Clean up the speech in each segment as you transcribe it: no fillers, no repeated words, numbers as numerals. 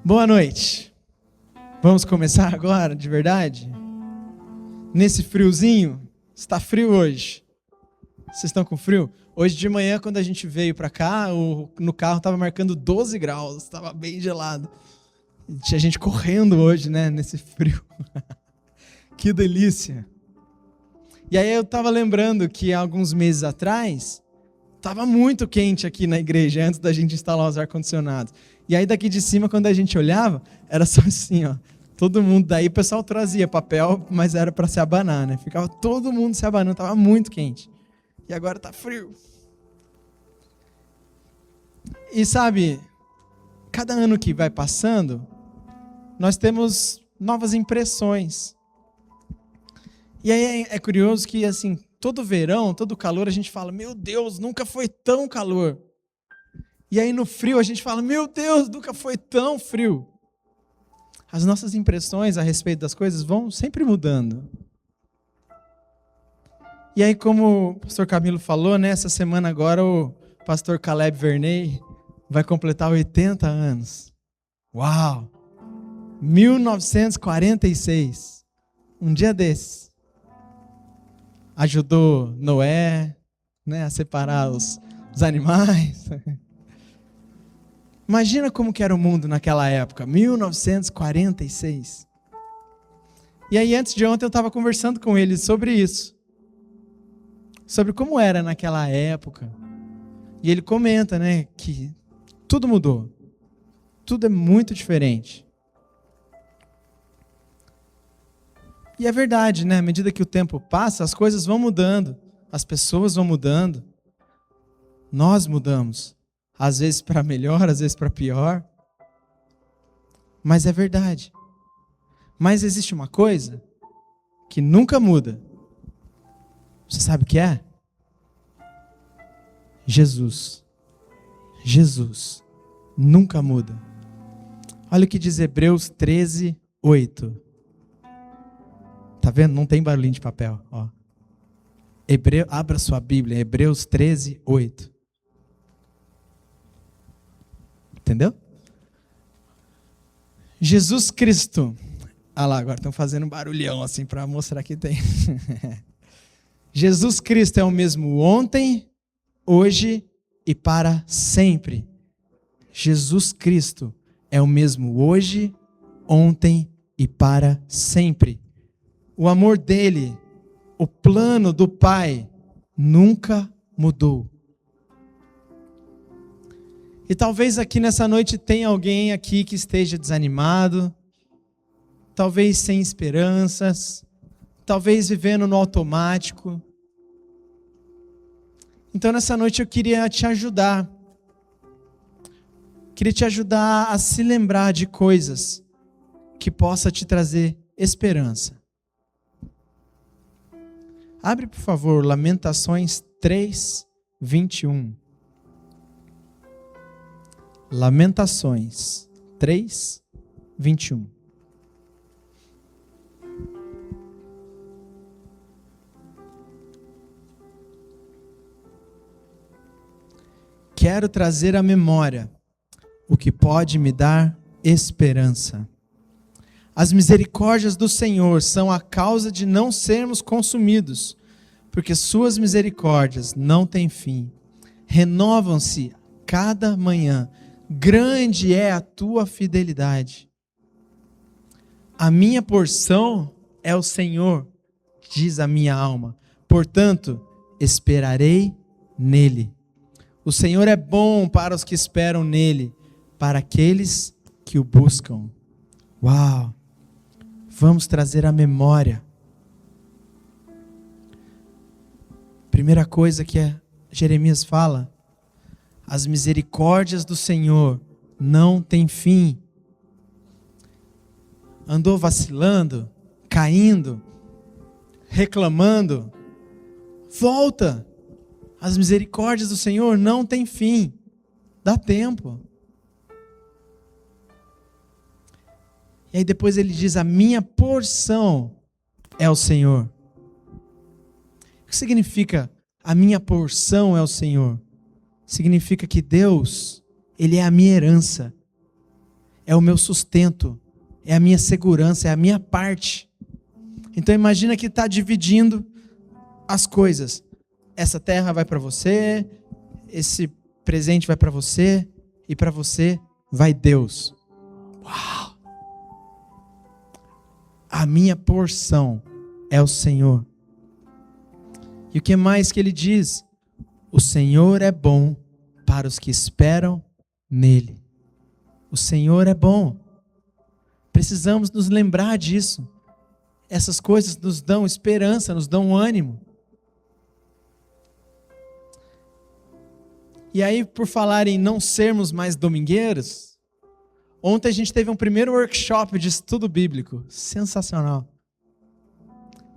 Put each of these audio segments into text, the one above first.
Boa noite. Vamos começar agora, de verdade? Nesse friozinho? Está frio hoje? Vocês estão com frio? Hoje de manhã, quando a gente veio para cá, no carro estava marcando 12 graus, estava bem gelado. Tinha gente correndo hoje, né, nesse frio. Que delícia. E aí eu estava lembrando que há alguns meses atrás, estava muito quente aqui na igreja, antes da gente instalar os ar-condicionados. E aí daqui de cima, quando a gente olhava, era só assim, ó. Todo mundo, daí o pessoal trazia papel, mas era para se abanar, né? Ficava todo mundo se abanando, estava muito quente. E agora está frio. E sabe, cada ano que vai passando, nós temos novas impressões. E aí é curioso que, assim, todo verão, todo calor, a gente fala, meu Deus, nunca foi tão calor. E aí no frio a gente fala, meu Deus, nunca foi tão frio. As nossas impressões a respeito das coisas vão sempre mudando. E aí, como o pastor Camilo falou, né, essa semana agora o pastor Caleb Verney vai completar 80 anos. Uau! 1946. Um dia desses. Ajudou Noé, né, a separar os animais. Imagina como que era o mundo naquela época, 1946. E aí, antes de ontem, eu estava conversando com ele sobre isso. Sobre como era naquela época. E ele comenta, né, que tudo mudou. Tudo é muito diferente. E é verdade, né? À medida que o tempo passa, as coisas vão mudando. As pessoas vão mudando. Nós mudamos. Às vezes para melhor, às vezes para pior. Mas é verdade. Mas existe uma coisa que nunca muda. Você sabe o que é? Jesus. Jesus nunca muda. Olha o que diz Hebreus 13, 8. Tá vendo? Não tem barulhinho de papel. Ó. Abra sua Bíblia, Hebreus 13, 8. Entendeu? Jesus Cristo. Ah lá, agora estão fazendo um barulhão assim para mostrar que tem. Jesus Cristo é o mesmo ontem, hoje e para sempre. Jesus Cristo é o mesmo hoje, ontem e para sempre. O amor dele, o plano do Pai, nunca mudou. E talvez aqui nessa noite tenha alguém aqui que esteja desanimado, talvez sem esperanças, talvez vivendo no automático. Então nessa noite eu queria te ajudar. Queria te ajudar a se lembrar de coisas que possa te trazer esperança. Abre, por favor, Lamentações 3, 21. Lamentações 3, 21. Quero trazer à memória o que pode me dar esperança. As misericórdias do Senhor são a causa de não sermos consumidos, porque suas misericórdias não têm fim. Renovam-se cada manhã. Grande é a tua fidelidade. A minha porção é o Senhor, diz a minha alma. Portanto, esperarei nele. O Senhor é bom para os que esperam nele, para aqueles que o buscam. Uau! Vamos trazer à memória. Primeira coisa que Jeremias fala: as misericórdias do Senhor não têm fim. Andou vacilando, caindo, reclamando? Volta! As misericórdias do Senhor não têm fim. Dá tempo. E aí depois ele diz: a minha porção é o Senhor. O que significa a minha porção é o Senhor? Significa que Deus, Ele é a minha herança. é o meu sustento, é a minha segurança, é a minha parte. Então imagina que está dividindo as coisas. Essa terra vai para você, esse presente vai para você, e para você vai Deus. Uau! A minha porção é o Senhor. E o que mais que ele diz? O Senhor é bom para os que esperam nele. O Senhor é bom. Precisamos nos lembrar disso. Essas coisas nos dão esperança, nos dão ânimo. E aí, por falar em não sermos mais domingueiros, ontem a gente teve um primeiro workshop de estudo bíblico. Sensacional.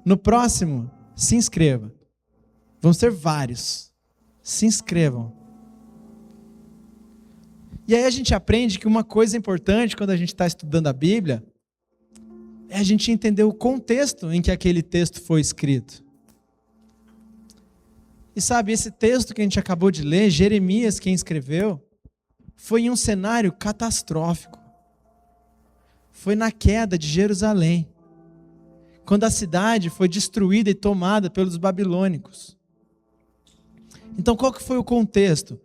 No próximo, se inscreva. Vão ser vários. Se inscrevam. E aí a gente aprende que uma coisa importante quando a gente está estudando a Bíblia é a gente entender o contexto em que aquele texto foi escrito. E sabe, esse texto que a gente acabou de ler, Jeremias quem escreveu, foi em um cenário catastrófico. Foi na queda de Jerusalém, quando a cidade foi destruída e tomada pelos babilônicos. Então qual que foi o contexto?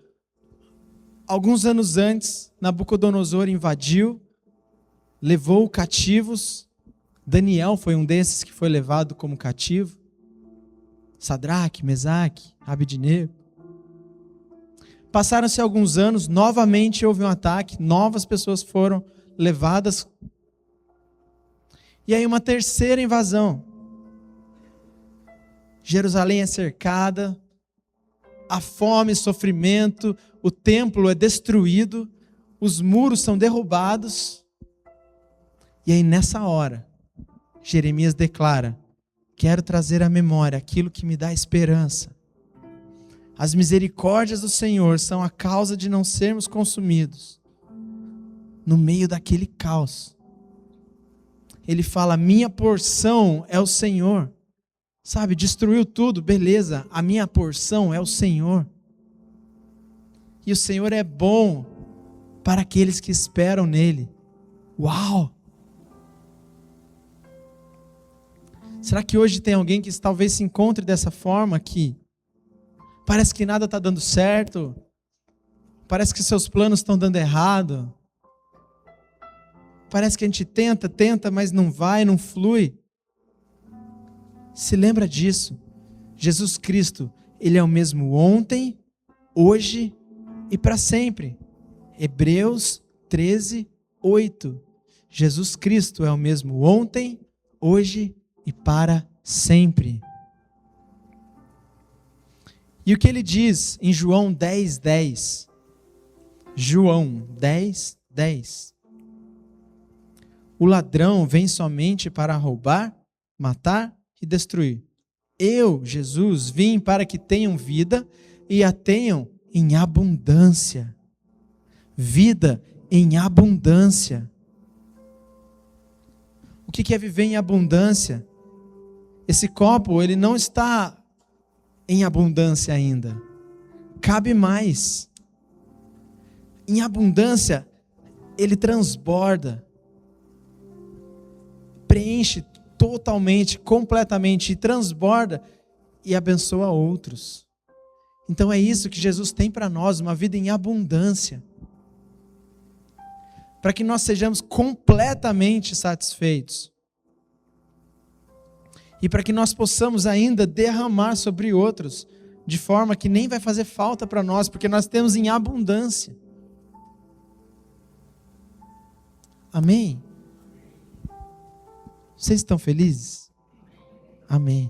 Alguns anos antes, Nabucodonosor invadiu, levou cativos. Daniel foi um desses que foi levado como cativo. Sadraque, Mesaque, Abednego. Passaram-se alguns anos, novamente houve um ataque, novas pessoas foram levadas. E aí uma terceira invasão. Jerusalém é cercada, há fome, sofrimento, o templo é destruído, os muros são derrubados. E aí nessa hora, Jeremias declara: quero trazer à memória aquilo que me dá esperança. As misericórdias do Senhor são a causa de não sermos consumidos. No meio daquele caos, ele fala: minha porção é o Senhor. Sabe, destruiu tudo, beleza, a minha porção é o Senhor. E o Senhor é bom para aqueles que esperam nele. Uau! Será que hoje tem alguém que talvez se encontre dessa forma, que parece que nada está dando certo, parece que seus planos estão dando errado, parece que a gente tenta, mas não vai, não flui? Se lembra disso. Jesus Cristo, Ele é o mesmo ontem, hoje e para sempre. Hebreus 13, 8. Jesus Cristo é o mesmo ontem, hoje e para sempre. E o que ele diz em João 10, 10? João 10, 10. O ladrão vem somente para roubar, matar e destruir. Eu, Jesus, vim para que tenham vida e a tenham em abundância. Vida em abundância. O que é viver em abundância? Esse copo, ele não está em abundância ainda. Cabe mais. Em abundância, ele transborda. Preenche totalmente, completamente, e transborda e abençoa outros. Então é isso que Jesus tem para nós, uma vida em abundância. Para que nós sejamos completamente satisfeitos. E para que nós possamos ainda derramar sobre outros, de forma que nem vai fazer falta para nós, porque nós temos em abundância. Amém? Vocês estão felizes? Amém.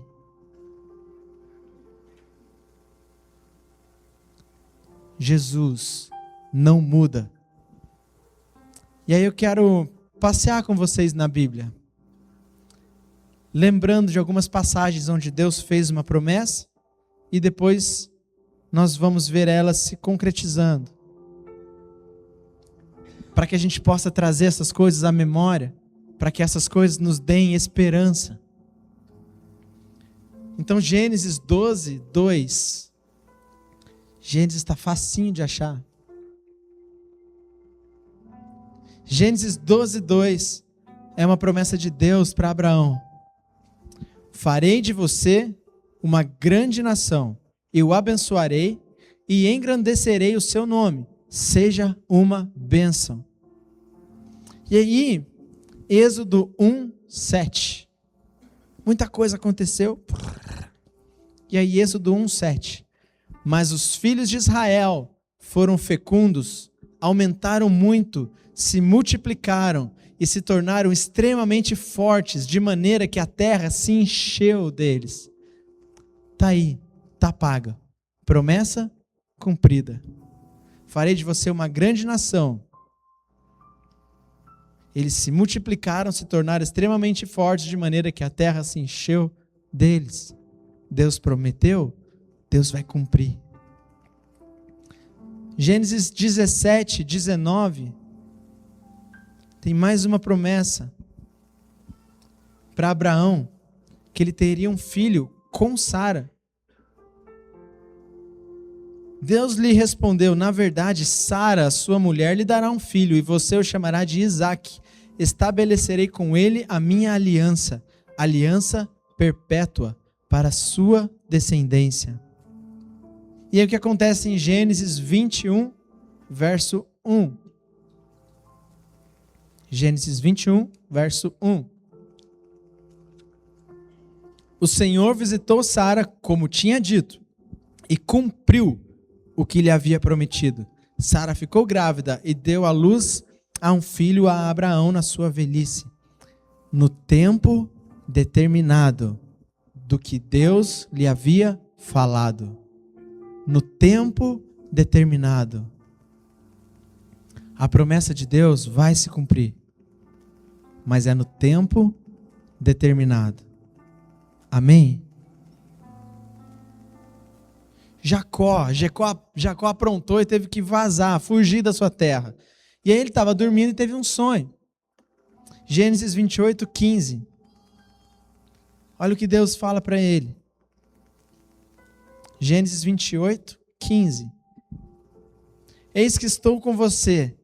Jesus não muda. E aí eu quero passear com vocês na Bíblia, lembrando de algumas passagens onde Deus fez uma promessa e depois nós vamos ver elas se concretizando, para que a gente possa trazer essas coisas à memória, para que essas coisas nos deem esperança. Então Gênesis 12, 2. Gênesis está facinho de achar. Gênesis 12:2 é uma promessa de Deus para Abraão. Farei de você uma grande nação, eu o abençoarei e engrandecerei o seu nome, seja uma bênção. E aí, Êxodo 1:7. Muita coisa aconteceu. E aí, Êxodo 1:7. Mas os filhos de Israel foram fecundos, aumentaram muito, se multiplicaram e se tornaram extremamente fortes, de maneira que a terra se encheu deles. Está aí, está paga. Promessa cumprida. Farei de você uma grande nação. Eles se multiplicaram, se tornaram extremamente fortes, de maneira que a terra se encheu deles. Deus prometeu, Deus vai cumprir. Gênesis 17:19 tem mais uma promessa para Abraão, que ele teria um filho com Sara. Deus lhe respondeu: na verdade, Sara, sua mulher, lhe dará um filho, e você o chamará de Isaque. Estabelecerei com ele a minha aliança, aliança perpétua para a sua descendência. E aí o que acontece em Gênesis 21, verso 1. Gênesis 21, verso 1. O Senhor visitou Sara como tinha dito e cumpriu o que lhe havia prometido. Sara ficou grávida e deu à luz a um filho a Abraão na sua velhice, no tempo determinado do que Deus lhe havia falado. No tempo determinado. A promessa de Deus vai se cumprir, mas é no tempo determinado. Amém? Jacó aprontou e teve que vazar, fugir da sua terra. E aí ele estava dormindo e teve um sonho. Gênesis 28:15. Olha o que Deus fala para ele. Gênesis 28:15. Eis que estou com você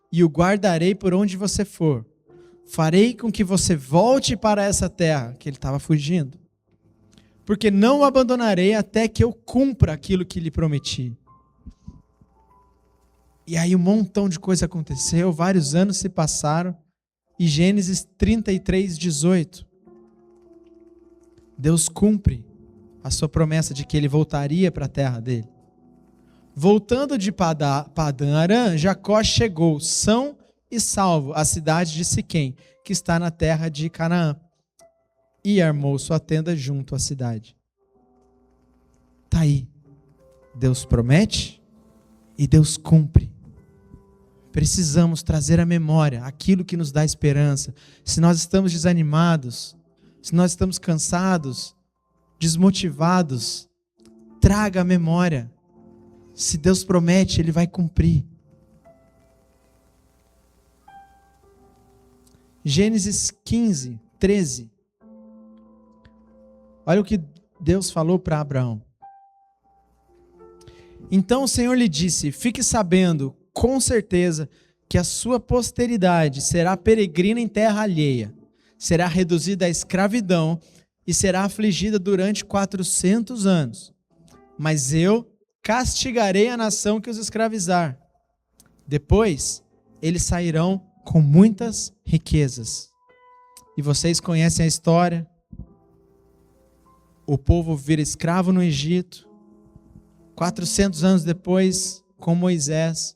e o guardarei por onde você for. Farei com que você volte para essa terra, que ele estava fugindo. Porque não o abandonarei até que eu cumpra aquilo que lhe prometi. E aí um montão de coisa aconteceu, vários anos se passaram, e Gênesis 33:18. Deus cumpre a sua promessa de que ele voltaria para a terra dele. Voltando de Padã Arã, Jacó chegou são e salvo à cidade de Siquém, que está na terra de Canaã, e armou sua tenda junto à cidade. Está aí. Deus promete e Deus cumpre. Precisamos trazer à memória aquilo que nos dá esperança. Se nós estamos desanimados, se nós estamos cansados, desmotivados, traga à memória. Se Deus promete, Ele vai cumprir. Gênesis 15:13. Olha o que Deus falou para Abraão. Então o Senhor lhe disse: fique sabendo, com certeza, que a sua posteridade será peregrina em terra alheia, será reduzida à escravidão e será afligida durante 400 anos. Mas eu castigarei a nação que os escravizar. Depois, eles sairão com muitas riquezas. E vocês conhecem a história. O povo vira escravo no Egito. 400 anos depois, com Moisés,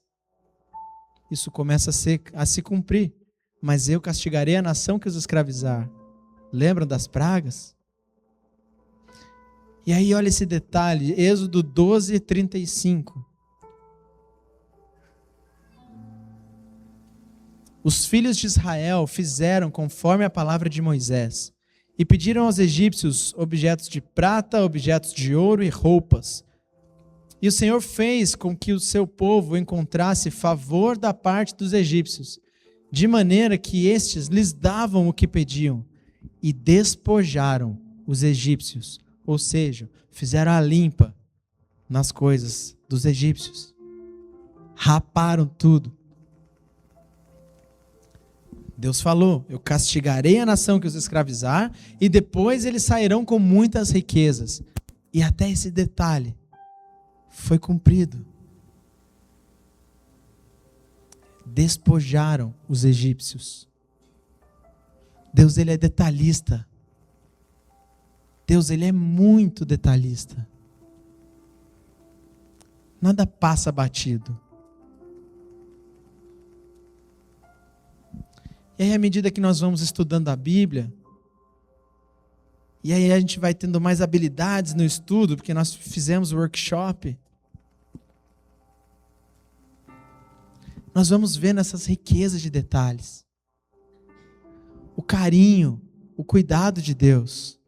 isso começa a se cumprir. Mas eu castigarei a nação que os escravizar. Lembram das pragas? E aí olha esse detalhe, Êxodo 12:35. Os filhos de Israel fizeram conforme a palavra de Moisés e pediram aos egípcios objetos de prata, objetos de ouro e roupas. E o Senhor fez com que o seu povo encontrasse favor da parte dos egípcios, de maneira que estes lhes davam o que pediam e despojaram os egípcios. Ou seja, fizeram a limpa nas coisas dos egípcios. Raparam tudo. Deus falou: eu castigarei a nação que os escravizar, e depois eles sairão com muitas riquezas. E até esse detalhe foi cumprido. Despojaram os egípcios. Deus, ele é detalhista. Deus, ele é muito detalhista. Nada passa batido. E aí, à medida que nós vamos estudando a Bíblia, e aí a gente vai tendo mais habilidades no estudo, porque nós fizemos o workshop, nós vamos vendo essas riquezas de detalhes. O carinho, o cuidado de Deus.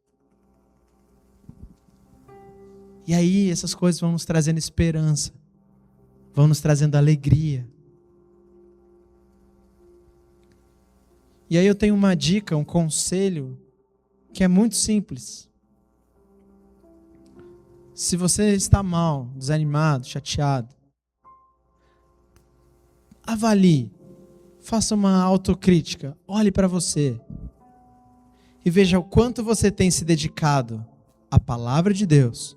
E aí essas coisas vão nos trazendo esperança, vão nos trazendo alegria. E aí eu tenho uma dica, um conselho, que é muito simples. Se você está mal, desanimado, chateado, avalie, faça uma autocrítica, olhe para você e veja o quanto você tem se dedicado à palavra de Deus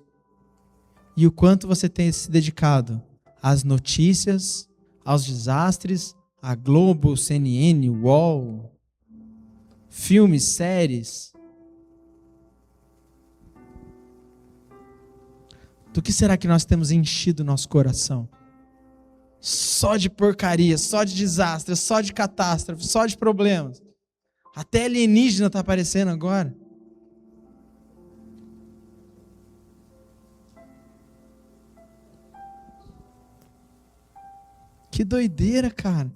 e o quanto você tem se dedicado às notícias, aos desastres, à Globo, CNN, UOL, filmes, séries. Do que será que nós temos enchido nosso coração? Só de porcaria, só de desastre, só de catástrofe, só de problemas. Até alienígena está aparecendo agora. Que doideira, cara.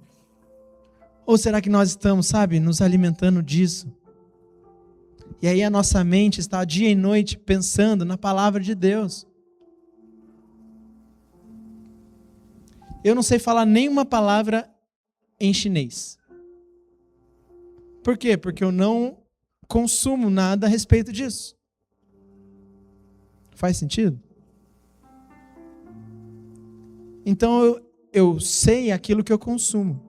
Ou será que nós estamos, sabe, nos alimentando disso? E aí a nossa mente está dia e noite pensando na palavra de Deus. Eu não sei falar nenhuma palavra em chinês. Por quê? Porque eu não consumo nada a respeito disso. Faz sentido? Então eu sei aquilo que eu consumo.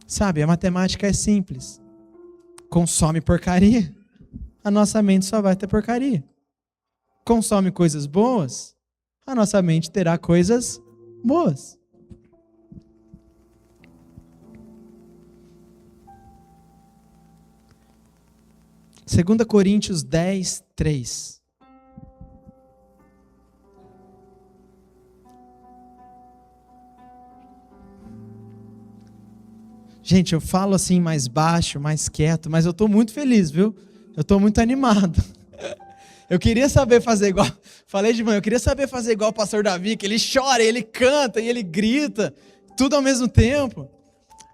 Sabe, a matemática é simples. Consome porcaria, a nossa mente só vai ter porcaria. Consome coisas boas, a nossa mente terá coisas boas. Segunda Coríntios 10, 3. Gente, eu falo assim mais baixo, mais quieto, mas eu estou muito feliz, viu? Eu estou muito animado. Eu queria saber fazer igual, falei de manhã, eu queria saber fazer igual o pastor Davi, que ele chora, ele canta e ele grita, tudo ao mesmo tempo.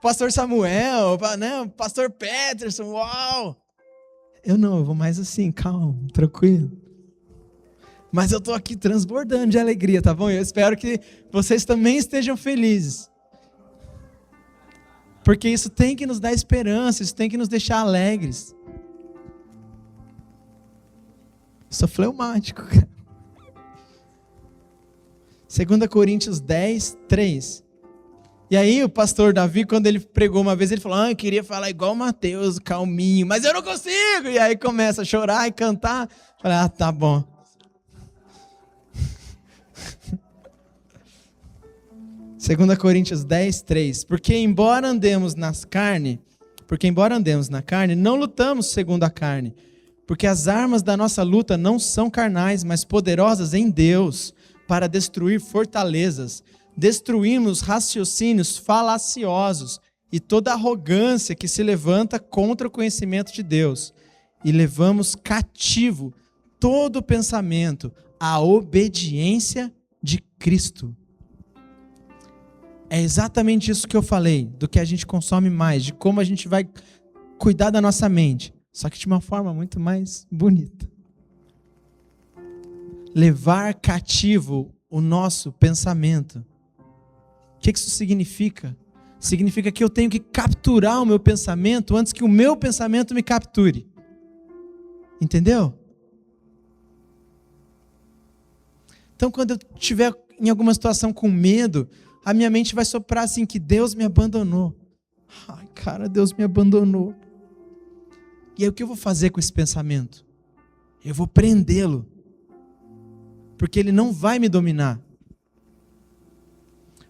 Pastor Samuel, né? Pastor Peterson, uau! Eu não, eu vou mais assim, calmo, tranquilo. Mas eu estou aqui transbordando de alegria, tá bom? Eu espero que vocês também estejam felizes. Porque isso tem que nos dar esperança, isso tem que nos deixar alegres. Sou fleumático, cara. 2 Coríntios 10, 3. E aí o pastor Davi, quando ele pregou uma vez, ele falou, eu queria falar igual o Mateus, calminho, mas eu não consigo. E aí começa a chorar e cantar. Eu falei, tá bom. Segunda Coríntios 10, 3. Porque embora andemos na carne, não lutamos segundo a carne. Porque as armas da nossa luta não são carnais, mas poderosas em Deus, para destruir fortalezas. Destruímos raciocínios falaciosos e toda arrogância que se levanta contra o conhecimento de Deus. E levamos cativo todo pensamento à obediência de Cristo. É exatamente isso que eu falei, do que a gente consome mais, de como a gente vai cuidar da nossa mente, só que de uma forma muito mais bonita. Levar cativo o nosso pensamento. O que isso significa? Significa que eu tenho que capturar o meu pensamento antes que o meu pensamento me capture. Entendeu? Então, quando eu estiver em alguma situação com medo, a minha mente vai soprar assim, que Deus me abandonou. Ai, cara, Deus me abandonou. E aí o que eu vou fazer com esse pensamento? Eu vou prendê-lo, porque ele não vai me dominar.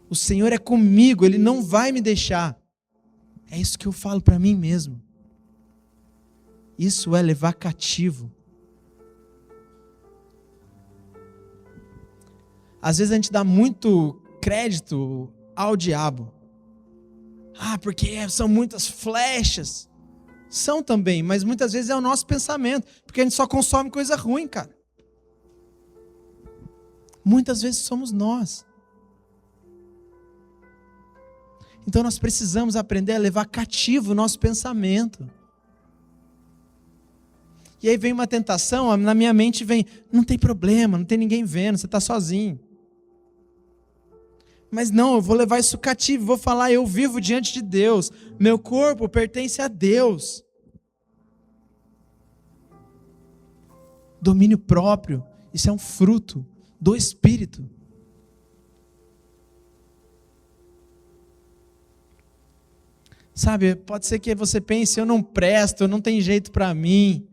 O Senhor é comigo, Ele não vai me deixar. É isso que eu falo para mim mesmo. Isso é levar cativo. Às vezes a gente dá muito crédito ao diabo. Porque são muitas flechas. São também, mas muitas vezes é o nosso pensamento, porque a gente só consome coisa ruim, cara. Muitas vezes somos nós. Então nós precisamos aprender a levar cativo o nosso pensamento. E aí vem uma tentação, na minha mente vem, não tem problema, não tem ninguém vendo, você está sozinho. Mas não, eu vou levar isso cativo, vou falar, eu vivo diante de Deus, meu corpo pertence a Deus. Domínio próprio, isso é um fruto do Espírito. Sabe, pode ser que você pense, eu não presto, não tem jeito para mim,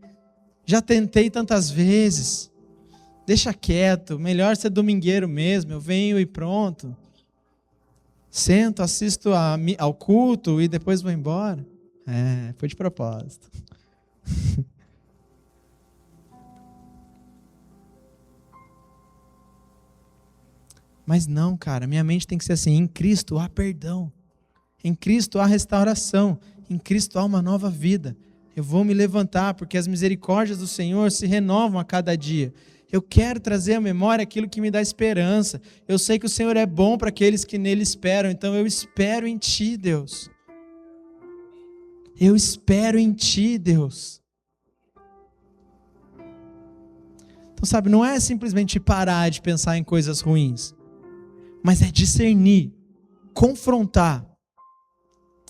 já tentei tantas vezes, deixa quieto, melhor ser domingueiro mesmo, eu venho e pronto, sento, assisto ao culto e depois vou embora. Foi de propósito. Mas não, cara, minha mente tem que ser assim, em Cristo há perdão. Em Cristo há restauração, em Cristo há uma nova vida. Eu vou me levantar, porque as misericórdias do Senhor se renovam a cada dia. Eu quero trazer à memória aquilo que me dá esperança. Eu sei que o Senhor é bom para aqueles que nele esperam, então eu espero em Ti, Deus. Eu espero em Ti, Deus. Então, sabe, não é simplesmente parar de pensar em coisas ruins, mas é discernir, confrontar,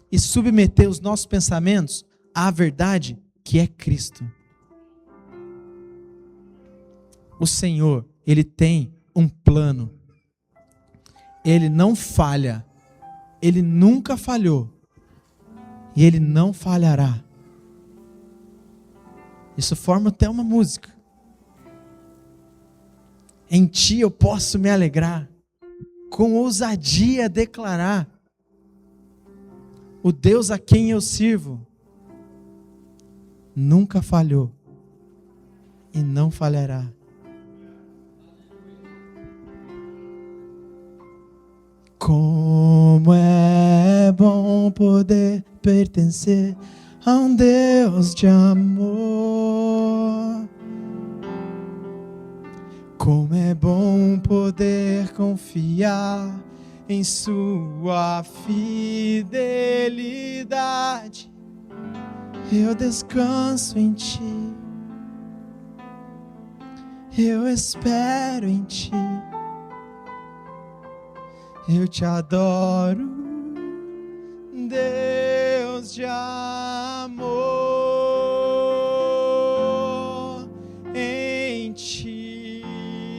e submeter os nossos pensamentos à verdade que é Cristo. O Senhor, Ele tem um plano. Ele não falha. Ele nunca falhou. E Ele não falhará. Isso forma até uma música. Em Ti eu posso me alegrar, com ousadia declarar: o Deus a quem eu sirvo nunca falhou e não falhará. Como é bom poder pertencer a um Deus de amor. Como é bom poder confiar em sua fidelidade. Eu descanso em Ti, eu espero em Ti, eu Te adoro, Deus de amor. Em Ti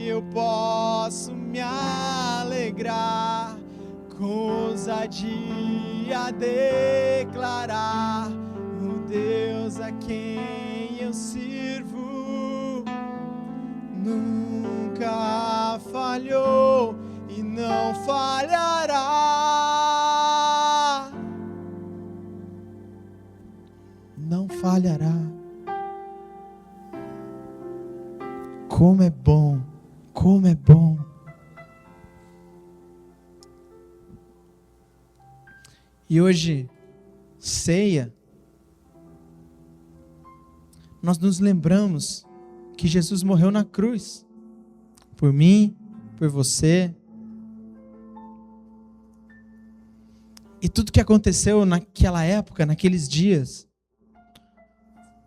eu posso me alegrar, com ousadia declarar: o Deus a quem eu sirvo nunca falhou e não falhará. Não falhará. Como é bom, como é bom. E hoje, ceia, nós nos lembramos que Jesus morreu na cruz, por mim, por você. E tudo que aconteceu naquela época, naqueles dias,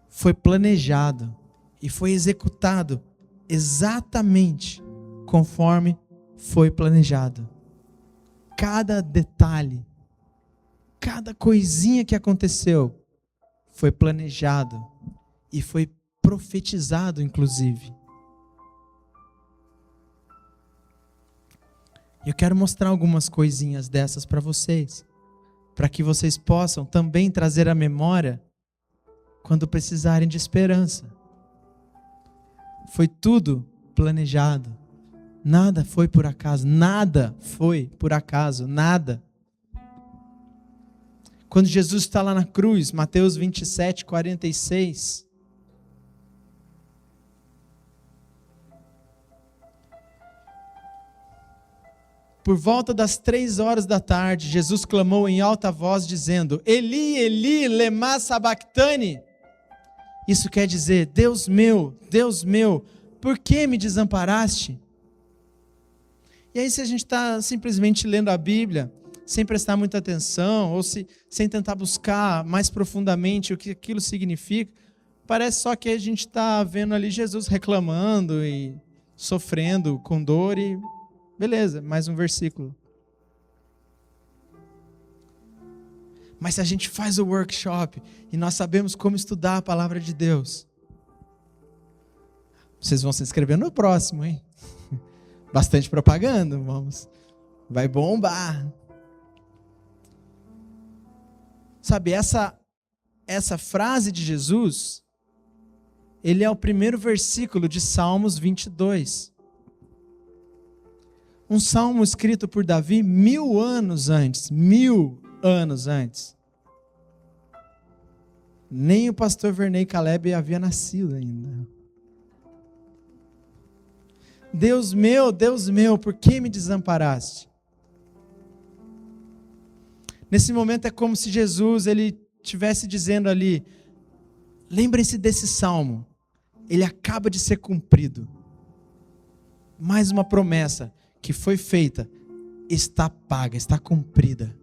foi planejado e foi executado exatamente conforme foi planejado. Cada detalhe, cada coisinha que aconteceu foi planejado e foi profetizado, inclusive. Eu quero mostrar algumas coisinhas dessas para vocês, para que vocês possam também trazer à memória quando precisarem de esperança. Foi tudo planejado. Nada foi por acaso. Nada foi por acaso. Nada. Quando Jesus está lá na cruz, Mateus 27, 46. Por volta das 3 horas da tarde, Jesus clamou em alta voz, dizendo: Eli, Eli, lema sabachthani. Isso quer dizer: Deus meu, por que me desamparaste? E aí, se a gente está simplesmente lendo a Bíblia, sem prestar muita atenção, ou sem tentar buscar mais profundamente o que aquilo significa, parece só que a gente está vendo ali Jesus reclamando e sofrendo com dor e beleza, mais um versículo. Mas se a gente faz o workshop e nós sabemos como estudar a palavra de Deus, vocês vão se inscrever no próximo, hein? Bastante propaganda, vamos. Vai bombar. Sabe, essa frase de Jesus, ele é o primeiro versículo de Salmos 22. Um salmo escrito por Davi 1000 anos antes. 1000 anos antes. Nem o pastor Vernei Caleb havia nascido ainda. Deus meu, por que me desamparaste? Nesse momento é como se Jesus ele estivesse dizendo ali, lembrem-se desse salmo, ele acaba de ser cumprido. Mais uma promessa que foi feita, está paga, está cumprida.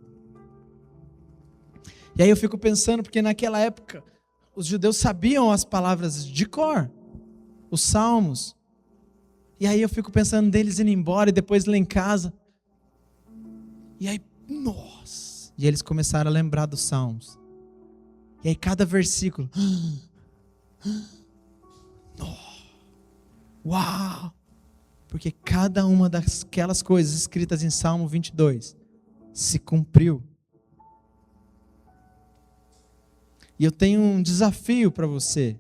E aí eu fico pensando, porque naquela época, os judeus sabiam as palavras de cor, os salmos. E aí eu fico pensando deles indo embora e depois lá em casa. E aí, nossa! E eles começaram a lembrar dos salmos. E aí cada versículo. Uau! Porque cada uma daquelas coisas escritas em Salmo 22 se cumpriu. E eu tenho um desafio para você.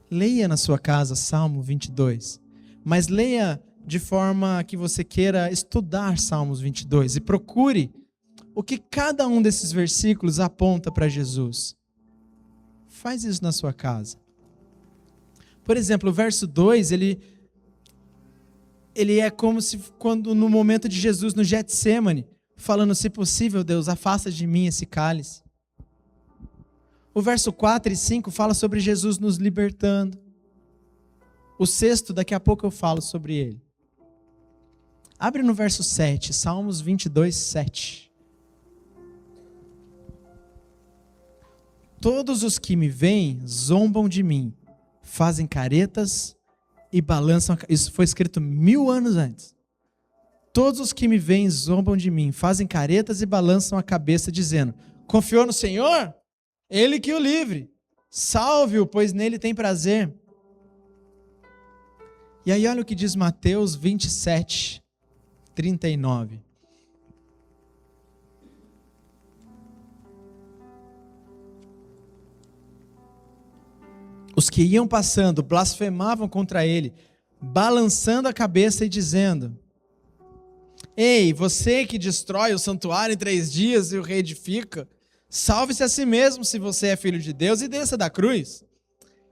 Leia na sua casa Salmo 22, mas leia de forma que você queira estudar Salmos 22 e procure o que cada um desses versículos aponta para Jesus. Faz isso na sua casa. Por exemplo, o verso 2, ele é como se quando no momento de Jesus no Getsêmani, falando: se possível, Deus, afasta de mim esse cálice. O verso 4 e 5 fala sobre Jesus nos libertando. O 6, daqui a pouco eu falo sobre ele. Abre no verso 7, Salmos 22, 7. Todos os que me veem zombam de mim, fazem caretas e balançam. Isso foi escrito 1000 anos antes. Todos os que me veem zombam de mim, fazem caretas e balançam a cabeça, dizendo: confiou no Senhor? Ele que o livre, salve-o, pois nele tem prazer. E aí olha o que diz Mateus 27, 39. Os que iam passando blasfemavam contra ele, balançando a cabeça e dizendo: ei, você que destrói o santuário em 3 dias e o reedifica, salve-se a si mesmo se você é filho de Deus e desça da cruz.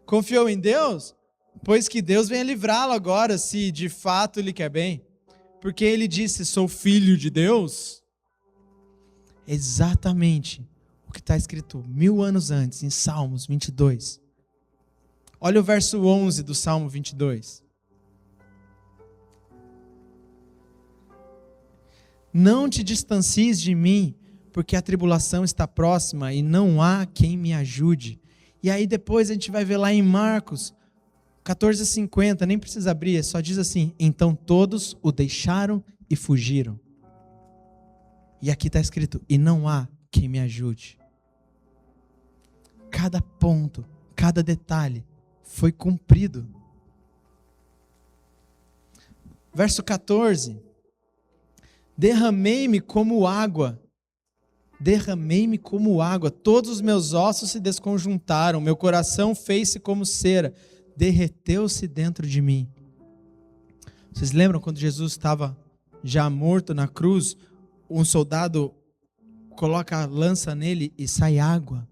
Confiou em Deus? Pois que Deus venha livrá-lo agora, se de fato lhe quer bem. Porque ele disse: sou filho de Deus. Exatamente o que está escrito 1000 anos antes, em Salmos 22. Olha o verso 11 do Salmo 22. Não te distancies de mim, porque a tribulação está próxima e não há quem me ajude. E aí depois a gente vai ver lá em Marcos 14:50, nem precisa abrir, só diz assim: então todos o deixaram e fugiram. E aqui está escrito: e não há quem me ajude. Cada ponto, cada detalhe foi cumprido. Verso 14, Derramei-me como água. Derramei-me como água. Todos os meus ossos se desconjuntaram. Meu coração fez-se como cera. Derreteu-se dentro de mim. Vocês lembram quando Jesus estava já morto na cruz? Um soldado coloca a lança nele e sai água.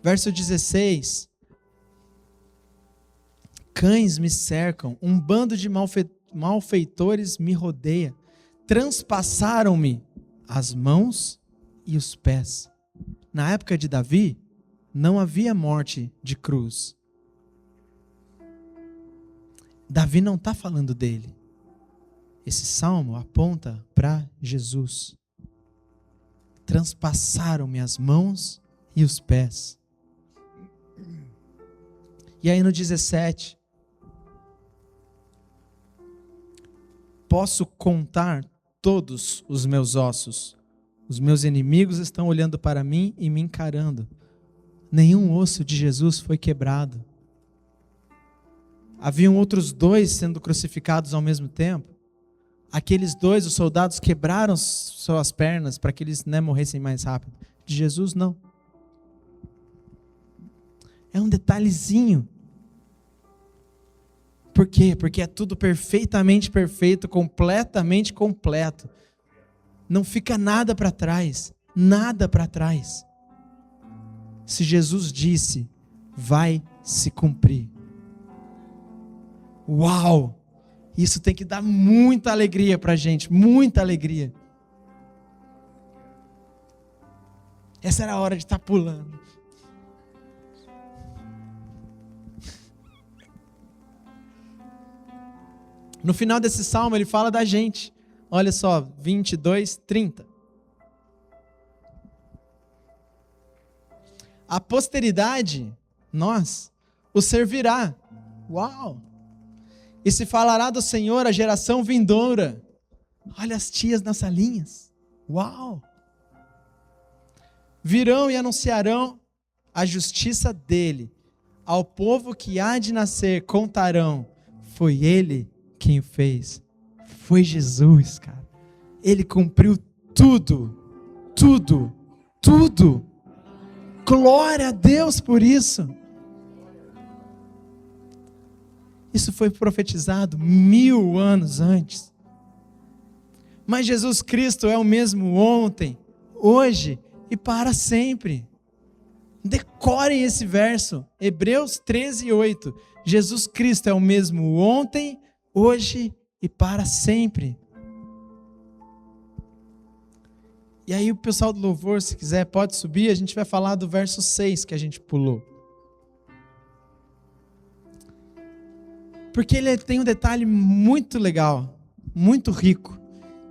Verso 16. Cães me cercam, um bando de malfeitores me rodeia. Transpassaram-me as mãos e os pés. Na época de Davi, não havia morte de cruz. Davi não está falando dele. Esse salmo aponta para Jesus. Transpassaram-me as mãos e os pés. E aí no 17, posso contar todos os meus ossos. Os meus inimigos estão olhando para mim e me encarando. Nenhum osso de Jesus foi quebrado. Haviam outros 2 sendo crucificados ao mesmo tempo. Aqueles 2, os soldados quebraram suas pernas para que eles morressem mais rápido. De Jesus, não. É um detalhezinho. Por quê? Porque é tudo perfeitamente perfeito, completamente completo. Não fica nada para trás. Nada para trás. Se Jesus disse, vai se cumprir. Uau! Isso tem que dar muita alegria para a gente, muita alegria. Essa era a hora de estar pulando. No final desse salmo ele fala da gente. Olha só, 22, 30. A posteridade, nós, o servirá. Uau! E se falará do Senhor a geração vindoura. Olha as tias nas salinhas. Uau! Virão e anunciarão a justiça dele. Ao povo que há de nascer contarão. Foi ele quem o fez. Foi Jesus, cara. Ele cumpriu tudo. Tudo. Tudo. Glória a Deus por isso. Isso foi profetizado 1000 anos antes. Mas Jesus Cristo é o mesmo ontem, hoje e para sempre. Decorem esse verso, Hebreus 13, 8. Jesus Cristo é o mesmo ontem, hoje e para sempre. E aí o pessoal do louvor, se quiser, pode subir, a gente vai falar do verso 6 que a gente pulou. Porque ele tem um detalhe muito legal, muito rico.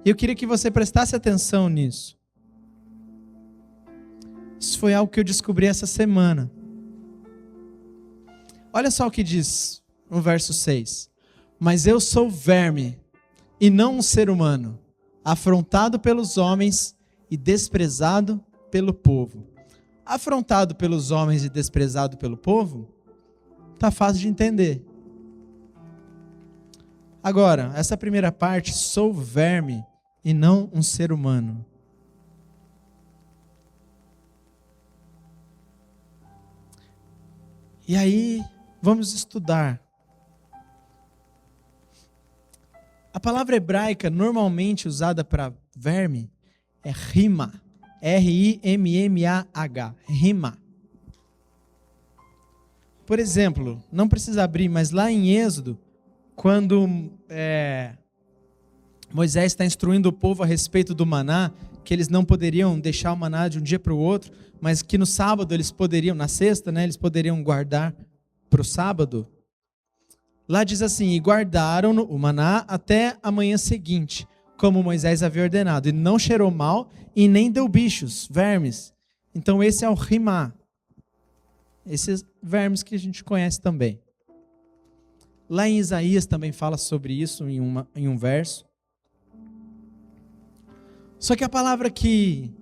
E eu queria que você prestasse atenção nisso. Isso foi algo que eu descobri essa semana. Olha só o que diz no verso 6. Mas eu sou verme e não um ser humano, afrontado pelos homens e desprezado pelo povo. Afrontado pelos homens e desprezado pelo povo? Tá fácil de entender. Agora, essa primeira parte, sou verme e não um ser humano. E aí, vamos estudar. A palavra hebraica normalmente usada para verme é rima. R-I-M-M-A-H. Rima. Por exemplo, não precisa abrir, mas lá em Êxodo, quando Moisés está instruindo o povo a respeito do maná, que eles não poderiam deixar o maná de um dia para o outro, mas que no sábado eles poderiam, na sexta, eles poderiam guardar para o sábado. Lá diz assim, e guardaram o maná até a manhã seguinte, como Moisés havia ordenado, e não cheirou mal e nem deu bichos, vermes. Então esse é o rimá. Esses vermes que a gente conhece também. Lá em Isaías também fala sobre isso em um verso. Só que a palavra que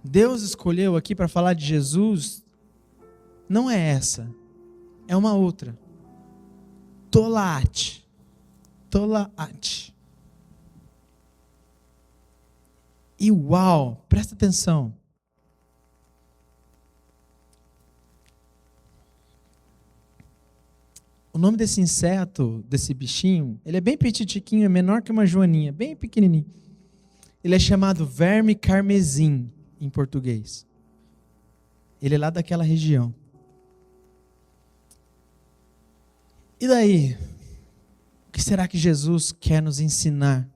Deus escolheu aqui para falar de Jesus não é essa, é uma outra. Tolaat. Tolaat. E uau, presta atenção. O nome desse inseto, desse bichinho, ele é bem petitiquinho, é menor que uma joaninha, bem pequenininho. Ele é chamado verme carmesim, em português. Ele é lá daquela região. E daí? O que será que Jesus quer nos ensinar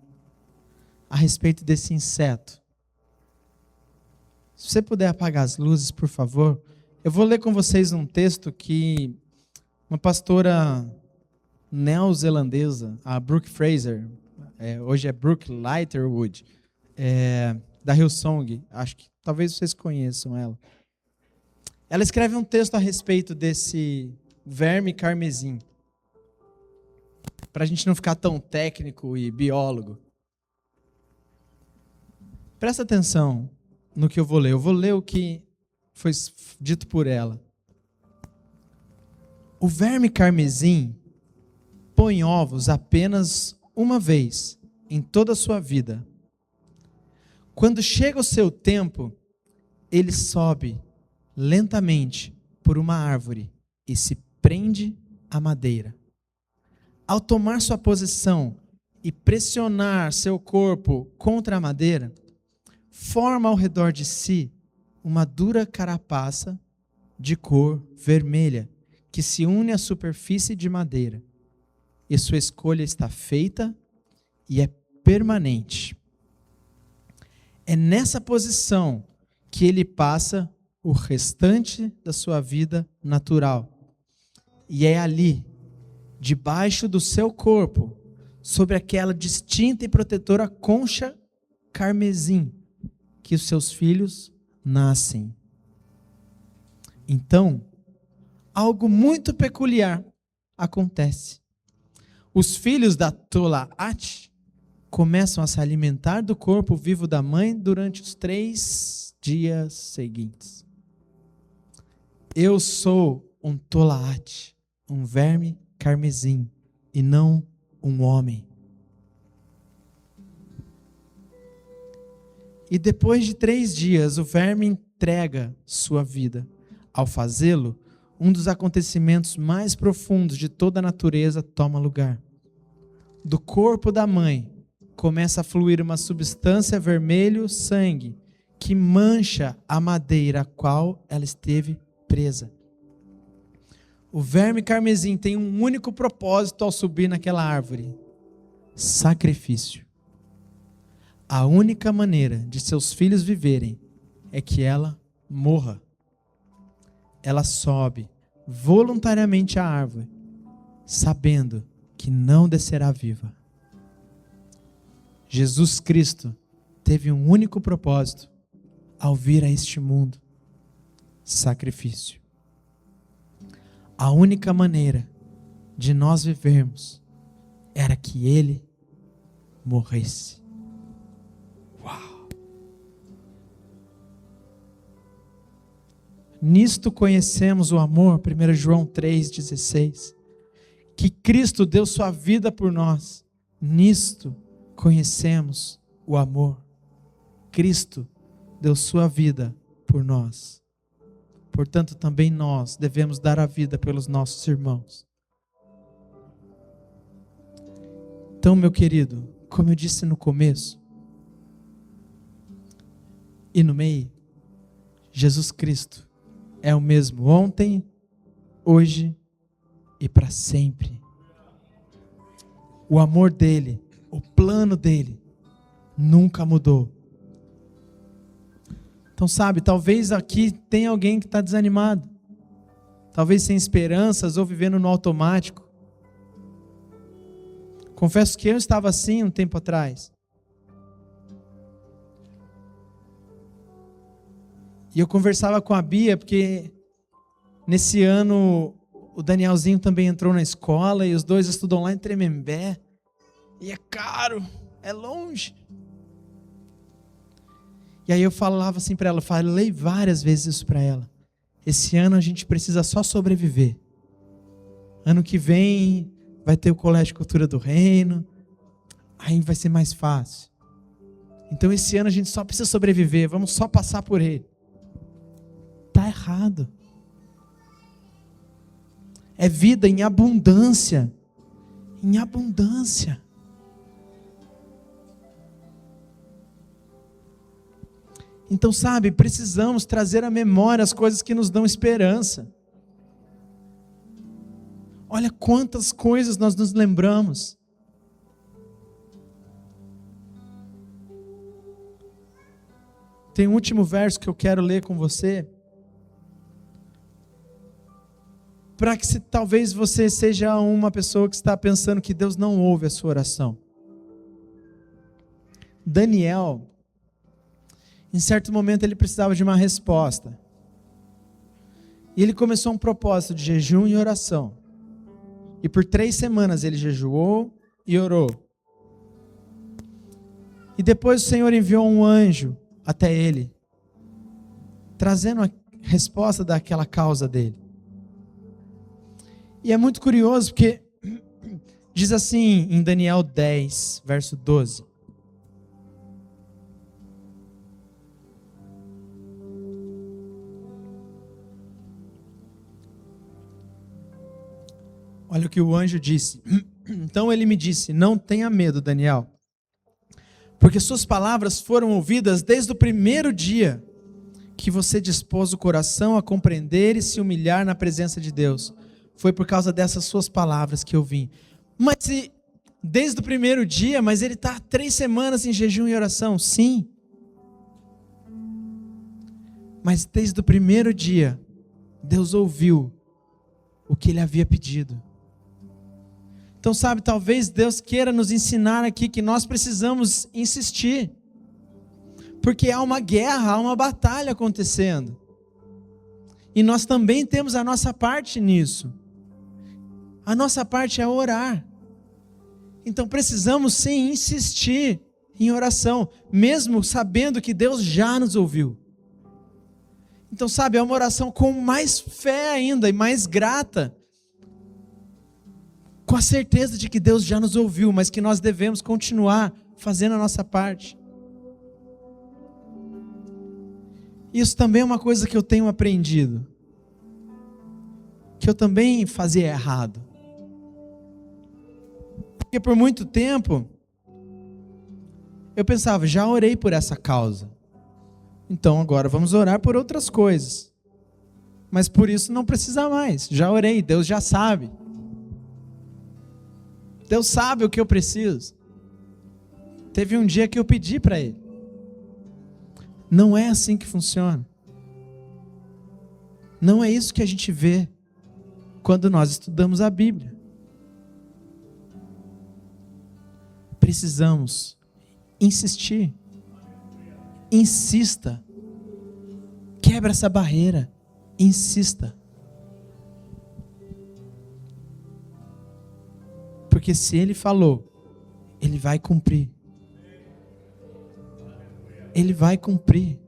a respeito desse inseto? Se você puder apagar as luzes, por favor. Eu vou ler com vocês um texto que uma pastora neozelandesa, a Brooke Fraser, hoje é Brooke Lighterwood, da Hillsong, acho que talvez vocês conheçam ela. Ela escreve um texto a respeito desse verme carmesim, para a gente não ficar tão técnico e biólogo. Presta atenção no que eu vou ler. Eu vou ler o que foi dito por ela. O verme carmesim põe ovos apenas uma vez em toda a sua vida. Quando chega o seu tempo, ele sobe lentamente por uma árvore e se prende à madeira. Ao tomar sua posição e pressionar seu corpo contra a madeira, forma ao redor de si uma dura carapaça de cor vermelha que se une à superfície de madeira. E sua escolha está feita e é permanente. É nessa posição que ele passa o restante da sua vida natural. E é ali, debaixo do seu corpo, sobre aquela distinta e protetora concha carmesim, que os seus filhos nascem. Então, algo muito peculiar acontece. Os filhos da Tolaat começam a se alimentar do corpo vivo da mãe durante os 3 dias seguintes. Eu sou um Tolaat, um verme carmesim, e não um homem. E depois de 3 dias, o verme entrega sua vida. Ao fazê-lo, um dos acontecimentos mais profundos de toda a natureza toma lugar. Do corpo da mãe começa a fluir uma substância vermelho sangue que mancha a madeira a qual ela esteve presa. O verme carmesim tem um único propósito ao subir naquela árvore: sacrifício. A única maneira de seus filhos viverem é que ela morra. Ela sobe voluntariamente à árvore, sabendo que não descerá viva. Jesus Cristo teve um único propósito ao vir a este mundo: sacrifício. A única maneira de nós vivermos era que Ele morresse. Uau! Nisto conhecemos o amor, 1 João 3,16. Que Cristo deu sua vida por nós. Nisto conhecemos o amor. Cristo deu sua vida por nós. Portanto, também nós devemos dar a vida pelos nossos irmãos. Então, meu querido, como eu disse no começo e no meio, Jesus Cristo é o mesmo ontem, hoje e para sempre. O amor dele, o plano dele, nunca mudou. Então, sabe, talvez aqui tenha alguém que está desanimado, talvez sem esperanças ou vivendo no automático. Confesso que eu estava assim um tempo atrás. E eu conversava com a Bia, porque nesse ano o Danielzinho também entrou na escola e os dois estudam lá em Tremembé. E é caro, é longe. E aí eu falava assim para ela, falei várias vezes isso para ela. Esse ano a gente precisa só sobreviver. Ano que vem vai ter o Colégio de Cultura do Reino, aí vai ser mais fácil. Então esse ano a gente só precisa sobreviver, vamos só passar por ele. Está errado. É vida em abundância. Em abundância. Então, sabe, precisamos trazer à memória as coisas que nos dão esperança. Olha quantas coisas nós nos lembramos. Tem um último verso que eu quero ler com você. Para que talvez você seja uma pessoa que está pensando que Deus não ouve a sua oração. Daniel, em certo momento ele precisava de uma resposta. E ele começou um propósito de jejum e oração. E por 3 semanas ele jejuou e orou. E depois o Senhor enviou um anjo até ele, trazendo a resposta daquela causa dele. E é muito curioso porque diz assim em Daniel 10, verso 12. Olha o que o anjo disse. Então ele me disse: não tenha medo, Daniel, porque suas palavras foram ouvidas desde o primeiro dia que você dispôs o coração a compreender e se humilhar na presença de Deus. Foi por causa dessas suas palavras que eu vim. Mas desde o primeiro dia, mas ele está 3 semanas em jejum e oração. Sim. Mas desde o primeiro dia, Deus ouviu o que ele havia pedido. Então, sabe, talvez Deus queira nos ensinar aqui que nós precisamos insistir. Porque há uma guerra, há uma batalha acontecendo. E nós também temos a nossa parte nisso. A nossa parte é orar. Então precisamos sim insistir em oração, mesmo sabendo que Deus já nos ouviu. Então, sabe, é uma oração com mais fé ainda e mais grata, com a certeza de que Deus já nos ouviu, mas que nós devemos continuar fazendo a nossa parte. Isso também é uma coisa que eu tenho aprendido, que eu também fazia errado. Porque por muito tempo, eu pensava, já orei por essa causa, então agora vamos orar por outras coisas. Mas por isso não precisa mais, já orei, Deus já sabe. Deus sabe o que eu preciso. Teve um dia que eu pedi para Ele. Não é assim que funciona. Não é isso que a gente vê quando nós estudamos a Bíblia. Precisamos insistir. Insista. Quebra essa barreira. Insista. Porque se Ele falou, Ele vai cumprir. Ele vai cumprir.